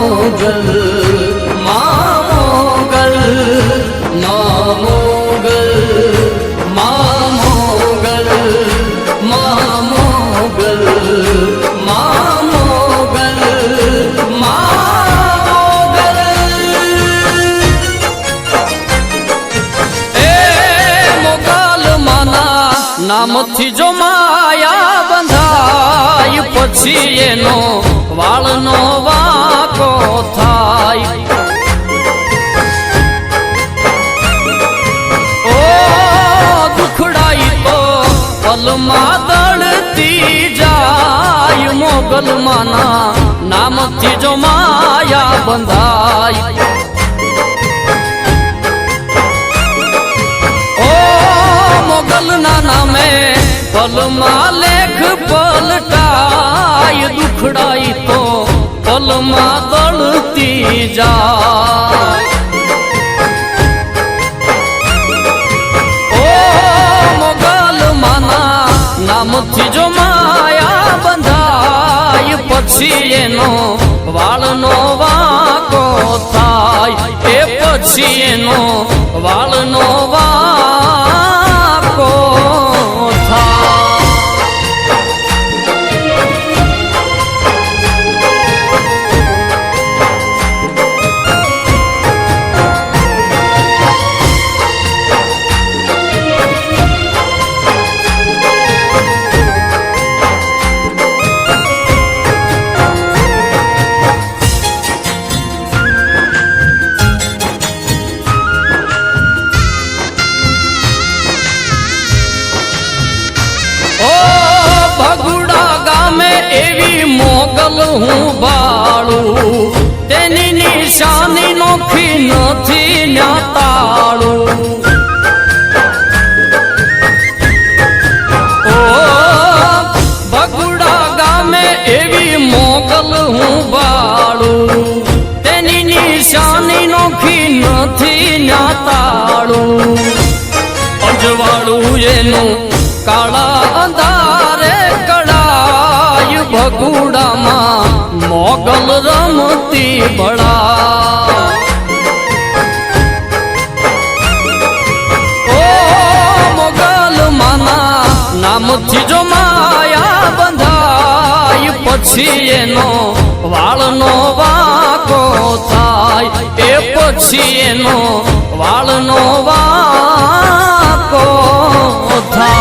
મોગલ માં મોગલ માં મોગલ માં મોગલ માં મોગલ માં મોગલ માં મોગલ એ મોગલ માના નામથી જો માયા બંધાય પછી એનો વાળનો વાકો થાય ઓ દુખડાઈ તો પલમાં દળતી જાય મોગલ માના નામથી જો માયા બંધાય ઓ મોગલના નામે પલમાં લેખ પલટાય દુખડાઈ તો પલમાં દળતી જાય ઓ મોગલ માના નામથી જો માયા બંધાય પછી એનો વાળનો વાકો થાય એ પછી એનો વાળનો વાકો થાય મોગલ હું બાળું તેની નિશાની નોખી નથી ન્યાતાળું ઓ બગુડા ગામે એવી મોગલ હું બાળું તેની નિશાની નોખી નથી ન્યાતાળું અજવાળું એનું કાળા અંધારે ભગુડામાં મોગલ રમતી બળા ઓ મોગલ માના નામથી જો માયા બંધાય પછી એનો વાળનો વાકો થાય એ પછી એનો વાળનો વાકો થાય